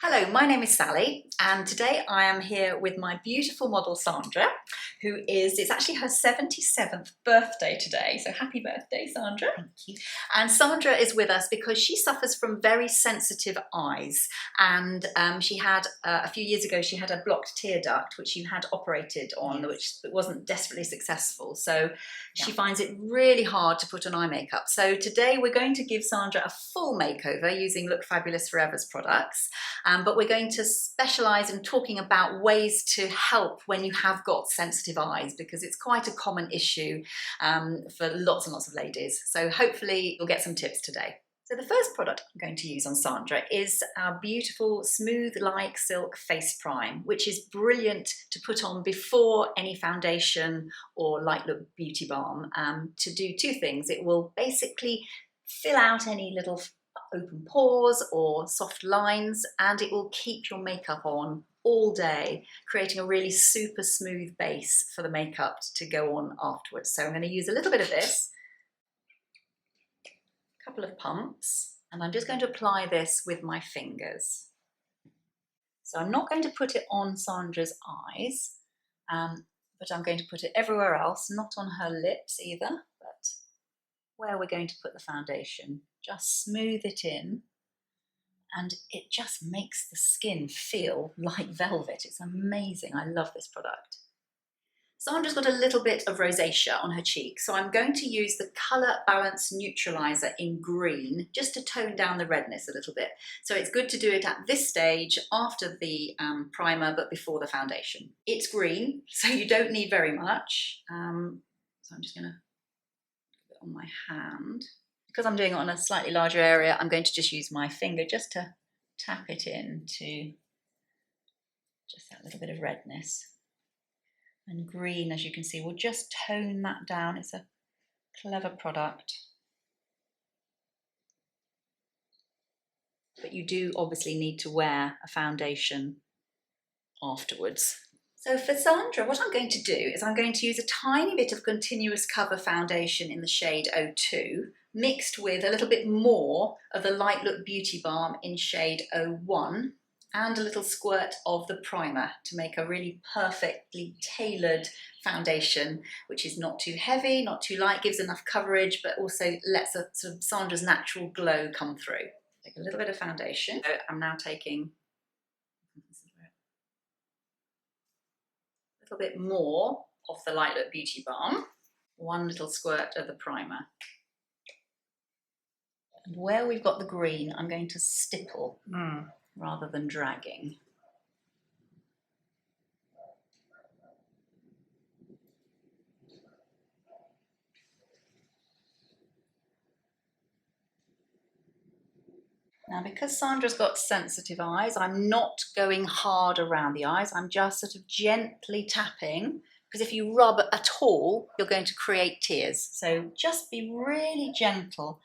Hello, my name is Sally, and today I am here with my beautiful model Sandra, it's actually her 77th birthday today, so happy birthday, Sandra. Thank you. And Sandra is with us because she suffers from very sensitive eyes, and she had, a few years ago, she had a blocked tear duct, which you had operated on, which wasn't desperately successful, so she finds it really hard to put on eye makeup. So today we're going to give Sandra a full makeover using Look Fabulous Forever's products. But we're going to specialise in talking about ways to help when you have got sensitive eyes, because it's quite a common issue for lots and lots of ladies. So hopefully you'll get some tips today. So the first product I'm going to use on Sandra is our beautiful Smooth Like Silk Face Prime, which is brilliant to put on before any foundation or light look beauty balm to do two things. It will basically fill out any little open pores or soft lines, and it will keep your makeup on all day, creating a really super smooth base for the makeup to go on afterwards. So I'm going to use a little bit of this, a couple of pumps, and I'm just going to apply this with my fingers. So I'm not going to put it on Sandra's eyes, but I'm going to put it everywhere else, not on her lips either, but where we're going to put the foundation. Just smooth it in, and it just makes the skin feel like velvet. It's amazing. I love this product. Sandra's got a little bit of rosacea on her cheek, so I'm going to use the Colour Balance Neutralizer in green just to tone down the redness a little bit. So it's good to do it at this stage after the primer but before the foundation. It's green, so you don't need very much. So I'm just going to put it on my hand. Because I'm doing it on a slightly larger area, I'm going to just use my finger just to tap it into just that little bit of redness. And green, as you can see, will just tone that down. It's a clever product. But you do obviously need to wear a foundation afterwards. So for Sandra, what I'm going to do is I'm going to use a tiny bit of Continuous Cover foundation in the shade 02, mixed with a little bit more of the Light Look Beauty Balm in shade 01, and a little squirt of the primer to make a really perfectly tailored foundation, which is not too heavy, not too light, gives enough coverage, but also lets sort of Sandra's natural glow come through. Take a little bit of foundation. So I'm now taking a little bit more of the Light Look Beauty Balm, one little squirt of the primer. And where we've got the green, I'm going to stipple rather than dragging. Now, because Sandra's got sensitive eyes, I'm not going hard around the eyes. I'm just sort of gently tapping, because if you rub at all, you're going to create tears. So just be really gentle.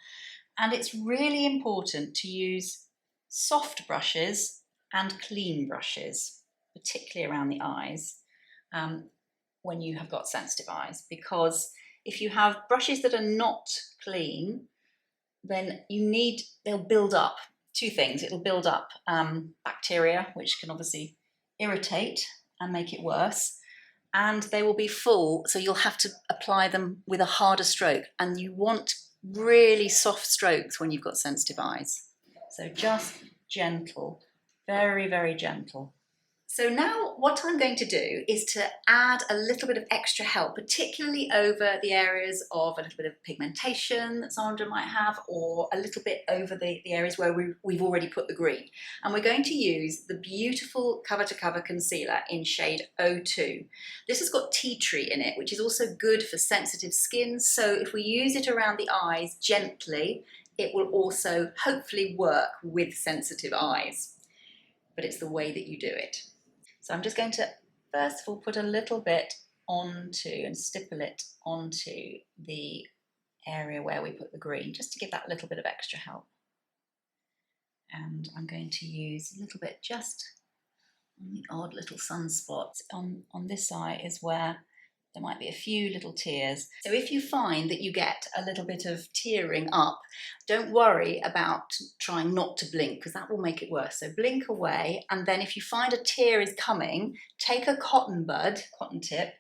And it's really important to use soft brushes and clean brushes, particularly around the eyes, when you have got sensitive eyes, because if you have brushes that are not clean, then they'll build up. Two things: it'll build up bacteria, which can obviously irritate and make it worse, and they will be full, so you'll have to apply them with a harder stroke, and you want really soft strokes when you've got sensitive eyes. So just gentle, very, very gentle. So now what I'm going to do is to add a little bit of extra help, particularly over the areas of a little bit of pigmentation that Sandra might have, or a little bit over the areas where we've already put the green. And we're going to use the beautiful Cover to Cover concealer in shade 02. This has got tea tree in it, which is also good for sensitive skin. So if we use it around the eyes gently, it will also hopefully work with sensitive eyes. But it's the way that you do it. So I'm just going to, first of all, put a little bit onto and stipple it onto the area where we put the green, just to give that little bit of extra help. And I'm going to use a little bit just on the odd little sunspots. On this eye is where there might be a few little tears. So if you find that you get a little bit of tearing up, don't worry about trying not to blink, because that will make it worse. So blink away, and then if you find a tear is coming, take a cotton tip,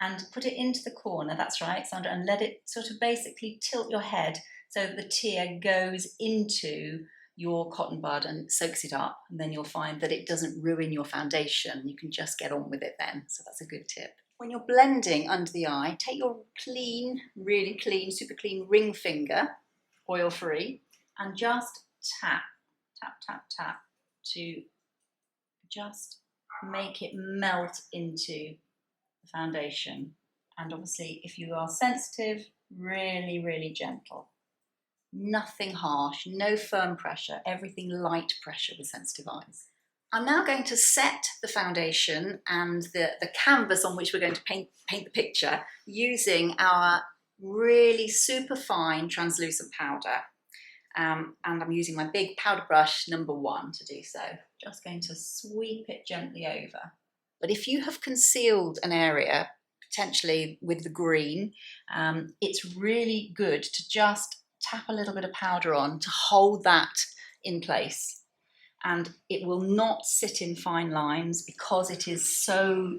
and put it into the corner, that's right, Sandra, and let it sort of basically tilt your head so that the tear goes into your cotton bud and soaks it up, and then you'll find that it doesn't ruin your foundation. You can just get on with it then, so that's a good tip. When you're blending under the eye, take your clean, really clean, super clean ring finger, oil-free, and just tap, tap, tap, tap to just make it melt into the foundation. And obviously, if you are sensitive, really, really gentle. Nothing harsh, no firm pressure, everything light pressure with sensitive eyes. I'm now going to set the foundation and the canvas on which we're going to paint the picture using our really super fine translucent powder. And I'm using my big powder brush number 1 to do so. Just going to sweep it gently over. But if you have concealed an area, potentially with the green, it's really good to just tap a little bit of powder on to hold that in place. And it will not sit in fine lines because it is so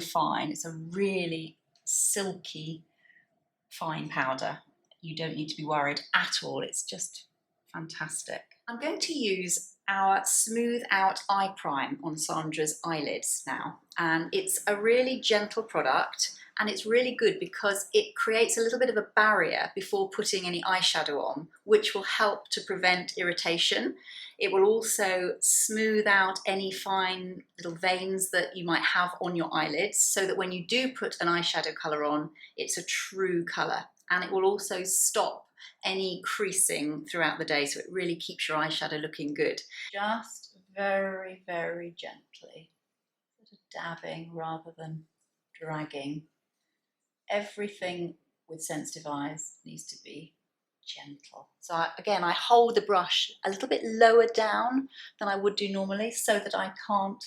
fine. It's a really silky fine powder. You don't need to be worried at all. It's just fantastic. I'm going to use our Smooth Out Eye Prime on Sandra's eyelids now, and it's a really gentle product, and it's really good because it creates a little bit of a barrier before putting any eyeshadow on, which will help to prevent irritation. It will also smooth out any fine little veins that you might have on your eyelids, so that when you do put an eyeshadow colour on, it's a true colour. And it will also stop any creasing throughout the day, so it really keeps your eyeshadow looking good. Just very, very gently, sort of dabbing rather than dragging. Everything with sensitive eyes needs to be gentle. So again, I hold the brush a little bit lower down than I would do normally so that I can't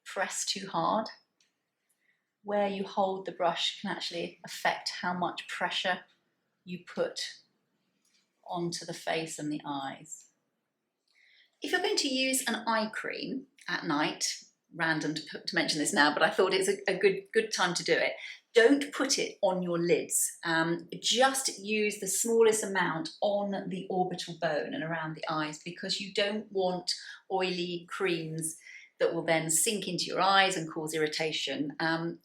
press too hard. Where you hold the brush can actually affect how much pressure you put onto the face and the eyes. If you're going to use an eye cream at night, random to mention this now, but I thought it's a good time to do it. Don't put it on your lids. Just use the smallest amount on the orbital bone and around the eyes, because you don't want oily creams that will then sink into your eyes and cause irritation.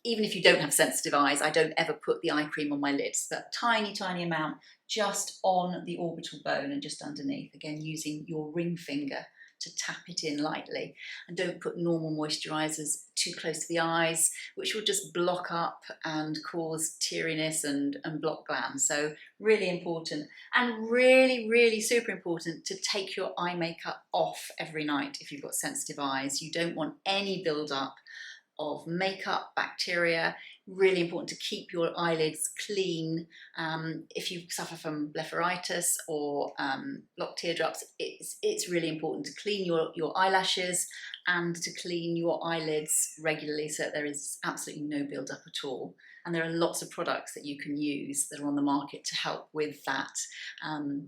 Even if you don't have sensitive eyes, I don't ever put the eye cream on my lids. That tiny amount just on the orbital bone and just underneath. Again, using your ring finger to tap it in lightly. And don't put normal moisturisers too close to the eyes, which will just block up and cause teariness and block glam. So really important, and really super important to take your eye makeup off every night if you've got sensitive eyes. You don't want any build-up of makeup, bacteria. Really important to keep your eyelids clean. If you suffer from blepharitis or blocked teardrops, it's really important to clean your eyelashes and to clean your eyelids regularly so that there is absolutely no build-up at all. And there are lots of products that you can use that are on the market to help with that.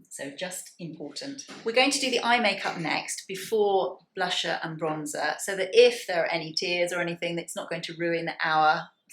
So just important. We're going to do the eye makeup next before blusher and bronzer, so that if there are any tears or anything, it's not going to ruin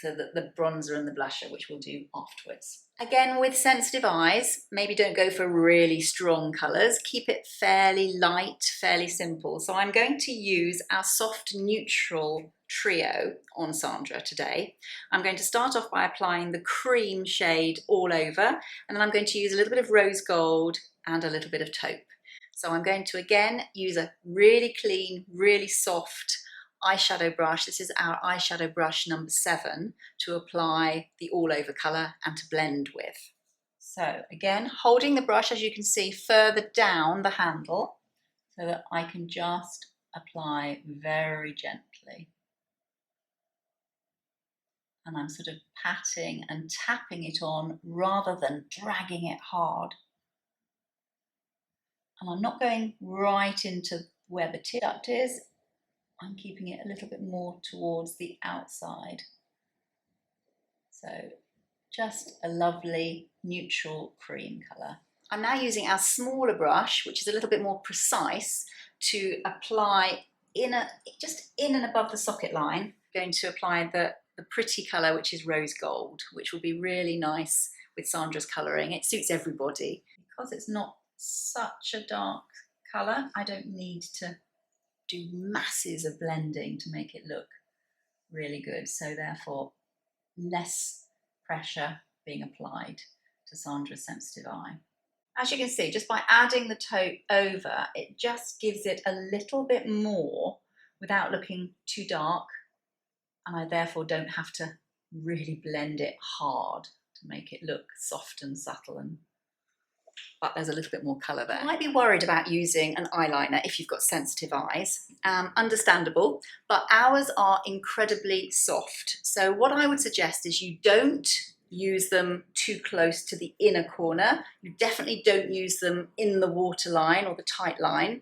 the bronzer and the blusher, which we'll do afterwards. Again, with sensitive eyes, maybe don't go for really strong colours. Keep it fairly light, fairly simple. So I'm going to use our soft neutral trio on Sandra today. I'm going to start off by applying the cream shade all over, and then I'm going to use a little bit of rose gold and a little bit of taupe. So I'm going to again use a really clean, really soft eyeshadow brush. This is our eyeshadow brush number 7 to apply the all over colour and to blend with. So again, holding the brush, as you can see, further down the handle so that I can just apply very gently. And I'm sort of patting and tapping it on rather than dragging it hard. And I'm not going right into where the tear duct is. I'm keeping it a little bit more towards the outside. So just a lovely neutral cream colour. I'm now using our smaller brush, which is a little bit more precise, to apply just in and above the socket line. I'm going to apply the pretty colour, which is rose gold, which will be really nice with Sandra's colouring. It suits everybody. Because it's not such a dark colour, I don't need to do masses of blending to make it look really good. So therefore, less pressure being applied to Sandra's sensitive eye. As you can see, just by adding the taupe over, it just gives it a little bit more without looking too dark, and I therefore don't have to really blend it hard to make it look soft and subtle, but there's a little bit more colour there. You might be worried about using an eyeliner if you've got sensitive eyes. Understandable, but ours are incredibly soft. So what I would suggest is you don't use them too close to the inner corner. You definitely don't use them in the waterline or the tight line.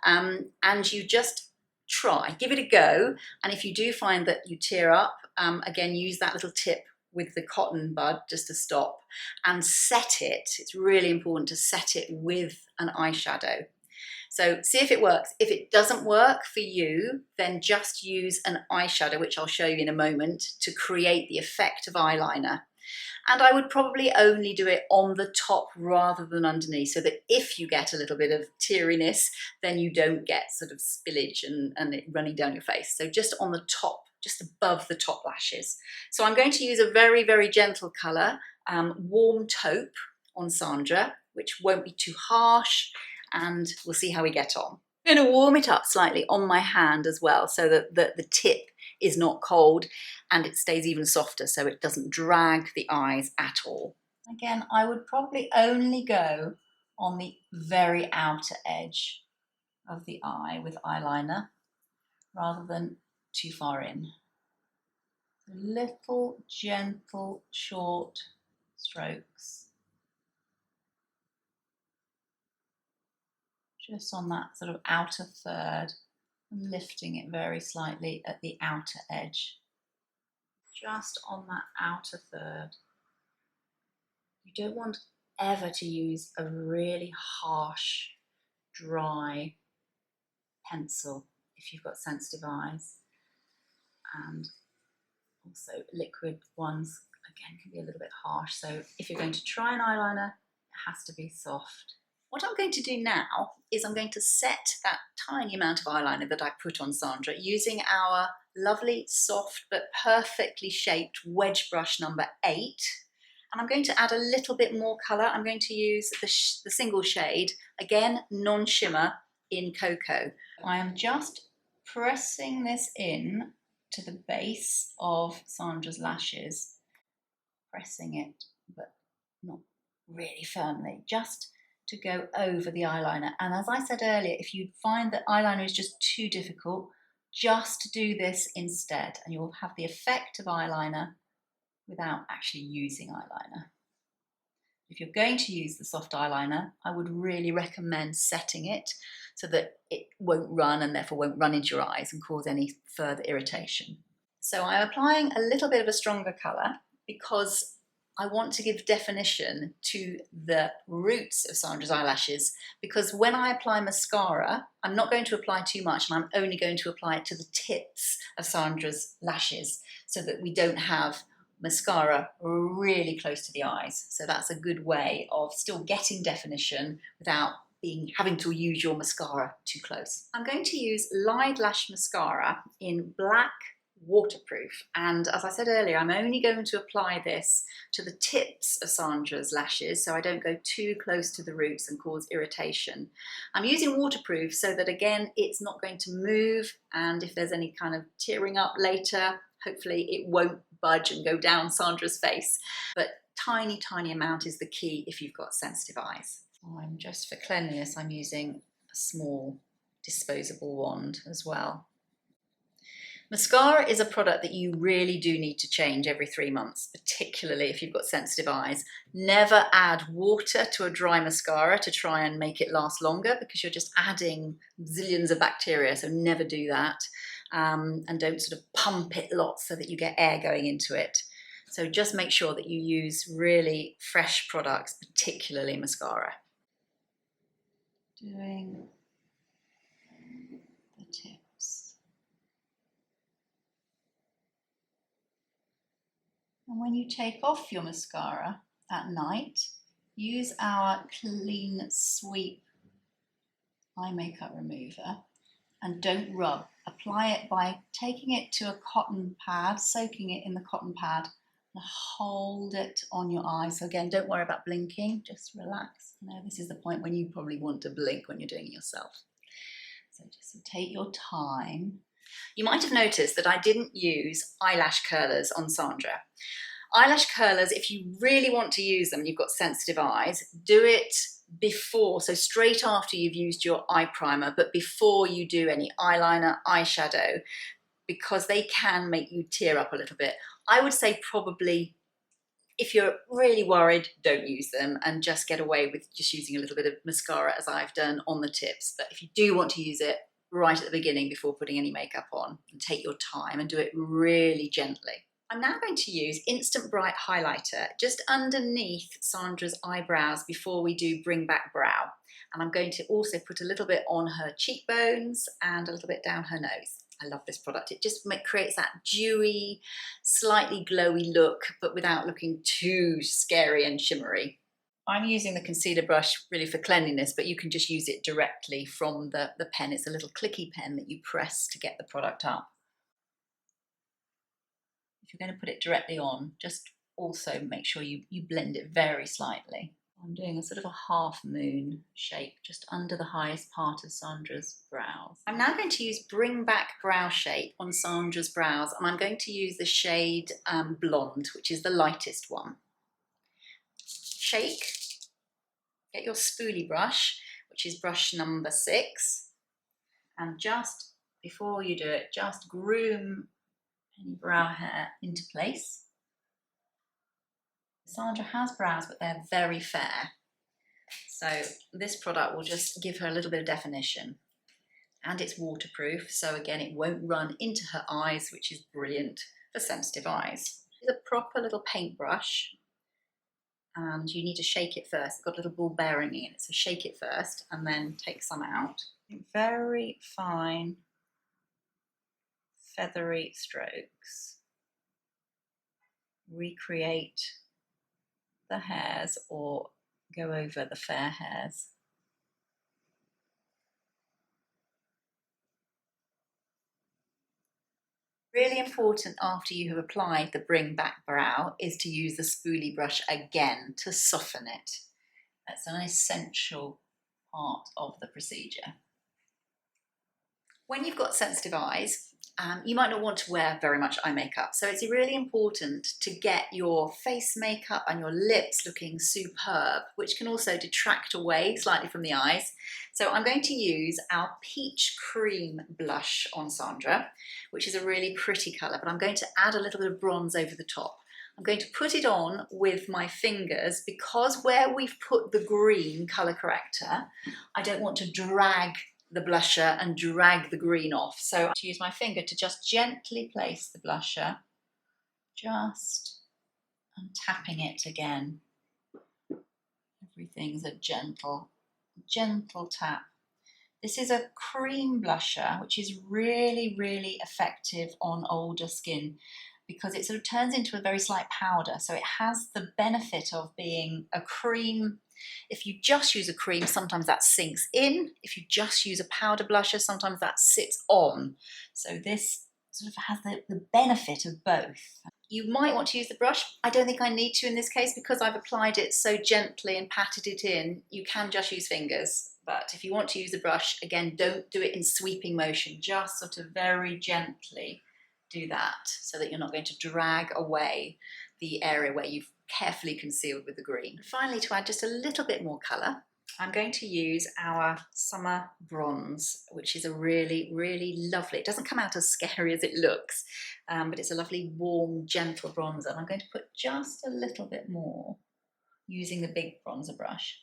And you just try, give it a go. And if you do find that you tear up, again, use that little tip with the cotton bud just to stop and set it. It's really important to set it with an eyeshadow. So see if it works. If it doesn't work for you, then just use an eyeshadow, which I'll show you in a moment, to create the effect of eyeliner. And I would probably only do it on the top rather than underneath, so that if you get a little bit of teariness, then you don't get sort of spillage and it running down your face. So just on the top, just above the top lashes. So I'm going to use a very, very gentle colour, warm taupe on Sandra, which won't be too harsh, and we'll see how we get on. I'm going to warm it up slightly on my hand as well, so that the tip is not cold and it stays even softer, so it doesn't drag the eyes at all. Again, I would probably only go on the very outer edge of the eye with eyeliner rather than too far in. Little gentle short strokes just on that sort of outer third, and lifting it very slightly at the outer edge, just on that outer third. You don't want ever to use a really harsh, dry pencil if you've got sensitive eyes, and also liquid ones again can be a little bit harsh. So if you're going to try an eyeliner, it has to be soft. What I'm going to do now is I'm going to set that tiny amount of eyeliner that I put on Sandra using our lovely soft but perfectly shaped wedge brush number 8. And I'm going to add a little bit more colour. I'm going to use the single shade, again non-shimmer, in Cocoa. I am just pressing this in to the base of Sandra's lashes, pressing it but not really firmly, just to go over the eyeliner. And as I said earlier, if you find that eyeliner is just too difficult, just do this instead and you'll have the effect of eyeliner without actually using eyeliner. If you're going to use the soft eyeliner, I would really recommend setting it so that it won't run and therefore won't run into your eyes and cause any further irritation. So I'm applying a little bit of a stronger colour because I want to give definition to the roots of Sandra's eyelashes, because when I apply mascara, I'm not going to apply too much and I'm only going to apply it to the tips of Sandra's lashes so that we don't have mascara really close to the eyes. So that's a good way of still getting definition without having to use your mascara too close. I'm going to use Eyelash mascara in black waterproof, and as I said earlier, I'm only going to apply this to the tips of Sandra's lashes so I don't go too close to the roots and cause irritation. I'm using waterproof so that again it's not going to move, and if there's any kind of tearing up later, hopefully it won't budge and go down Sandra's face. But tiny amount is the key if you've got sensitive eyes. Just for cleanliness, I'm using a small disposable wand as well. Mascara is a product that you really do need to change every 3 months, particularly if you've got sensitive eyes. Never add water to a dry mascara to try and make it last longer, because you're just adding zillions of bacteria, so never do that. And don't sort of pump it lots so that you get air going into it. So just make sure that you use really fresh products, particularly mascara. Doing the tips. And when you take off your mascara at night, use our Clean Sweep eye makeup remover and don't rub. Apply it by taking it to a cotton pad, soaking it in the cotton pad, and hold it on your eyes. So again, don't worry about blinking, just relax. Now this is the point when you probably want to blink when you're doing it yourself. So just take your time. You might have noticed that I didn't use eyelash curlers on Sandra. Eyelash curlers, if you really want to use them, you've got sensitive eyes, do it before, so straight after you've used your eye primer, but before you do any eyeliner, eyeshadow, because they can make you tear up a little bit. I would say probably, if you're really worried, don't use them and just get away with just using a little bit of mascara as I've done on the tips. But if you do want to use it right at the beginning before putting any makeup on, and take your time and do it really gently. I'm now going to use Instant Bright Highlighter just underneath Sandra's eyebrows before we do Bring Back Brow. And I'm going to also put a little bit on her cheekbones and a little bit down her nose. I love this product. It just creates that dewy, slightly glowy look, but without looking too scary and shimmery. I'm using the concealer brush really for cleanliness, but you can just use it directly from the pen. It's a little clicky pen that you press to get the product up. If you're going to put it directly on, just also make sure you blend it very slightly. I'm doing a sort of a half moon shape just under the highest part of Sandra's brows. I'm now going to use Bring Back Brow Shape on Sandra's brows, and I'm going to use the shade Blonde, which is the lightest one. Shake, get your spoolie brush, which is brush number 6, and just before you do it, just groom any brow hair into place. Sandra has brows, but they're very fair. So this product will just give her a little bit of definition. And it's waterproof, so again, it won't run into her eyes, which is brilliant for sensitive eyes. It's a proper little paintbrush, and you need to shake it first. It's got a little ball bearing in it, so shake it first and then take some out. Very fine, feathery strokes. Recreate the hairs or go over the fair hairs. Really important after you have applied the Bring Back Brow is to use the spoolie brush again to soften it. That's an essential part of the procedure. When you've got sensitive eyes, you might not want to wear very much eye makeup, so it's really important to get your face makeup and your lips looking superb, which can also detract away slightly from the eyes. So I'm going to use our Peach Cream blush on Sandra, which is a really pretty colour, but I'm going to add a little bit of bronze over the top. I'm going to put it on with my fingers because where we've put the green colour corrector, I don't want to drag the blusher and drag the green off. So I use my finger to just gently place the blusher, just and tapping it again. Everything's a gentle tap. This is a cream blusher, which is really, really effective on older skin because it sort of turns into a very slight powder. So it has the benefit of being a cream. If you just use a cream, sometimes that sinks in. If you just use a powder blusher, sometimes that sits on. So this sort of has the benefit of both. You might want to use the brush. I don't think I need to in this case because I've applied it so gently and patted it in. You can just use fingers, but if you want to use the brush, again, don't do it in sweeping motion, just sort of very gently do that so that you're not going to drag away the area where you've carefully concealed with the green. And finally, to add just a little bit more colour, I'm going to use our Summer Bronze, which is a really, really lovely, it doesn't come out as scary as it looks, but it's a lovely, warm, gentle bronzer. And I'm going to put just a little bit more using the big bronzer brush.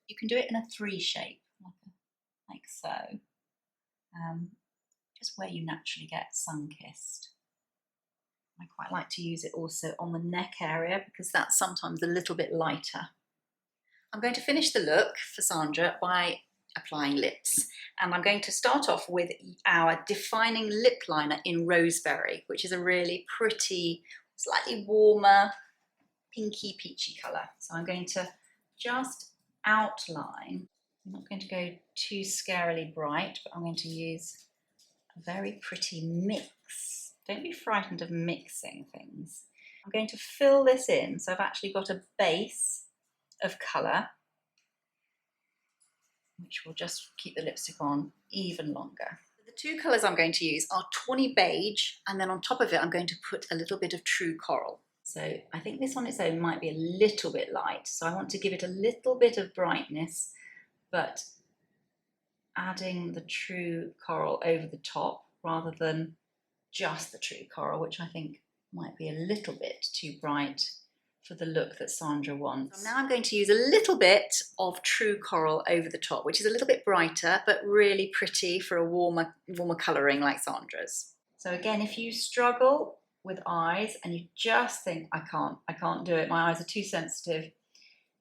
You can do it in a 3 shape, like so. Just where you naturally get sun-kissed. I quite like to use it also on the neck area because that's sometimes a little bit lighter. I'm going to finish the look for Sandra by applying lips, and I'm going to start off with our defining lip liner in Roseberry, which is a really pretty, slightly warmer, pinky peachy colour. So I'm going to just outline. I'm not going to go too scarily bright, but I'm going to use a very pretty mix. Don't be frightened of mixing things. I'm going to fill this in, so I've actually got a base of colour, which will just keep the lipstick on even longer. The two colours I'm going to use are Tawny Beige, and then on top of it I'm going to put a little bit of True Coral. So I think this on its own might be a little bit light, so I want to give it a little bit of brightness, but adding the True Coral over the top rather than just the True Coral, which I think might be a little bit too bright for the look that Sandra wants. So now I'm going to use a little bit of True Coral over the top, which is a little bit brighter, but really pretty for a warmer colouring like Sandra's. So again, if you struggle with eyes and you just think, I can't do it, my eyes are too sensitive,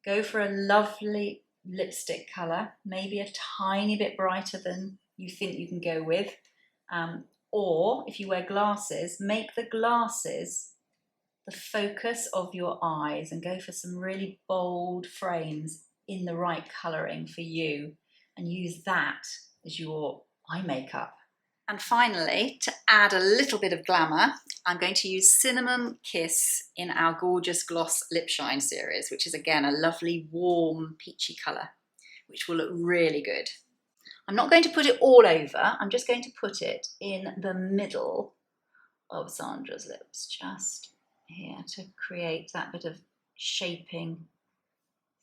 go for a lovely lipstick colour, maybe a tiny bit brighter than you think you can go with. Or if you wear glasses, make the glasses the focus of your eyes and go for some really bold frames in the right colouring for you and use that as your eye makeup. And finally, to add a little bit of glamour, I'm going to use Cinnamon Kiss in our Gorgeous Gloss Lip Shine series, which is again a lovely warm peachy colour, which will look really good. I'm not going to put it all over, I'm just going to put it in the middle of Sandra's lips, just here, to create that bit of shaping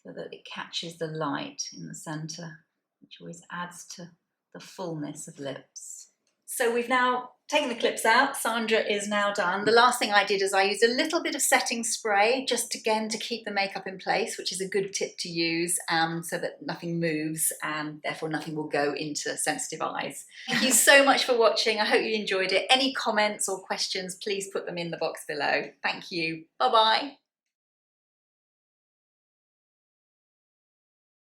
so that it catches the light in the centre, which always adds to the fullness of lips. So we've now taken the clips out. Sandra is now done. The last thing I did is I used a little bit of setting spray, just again to keep the makeup in place, which is a good tip to use, so that nothing moves and therefore nothing will go into sensitive eyes. Thank you so much for watching. I hope you enjoyed it. Any comments or questions, please put them in the box below. Thank you. Bye-bye.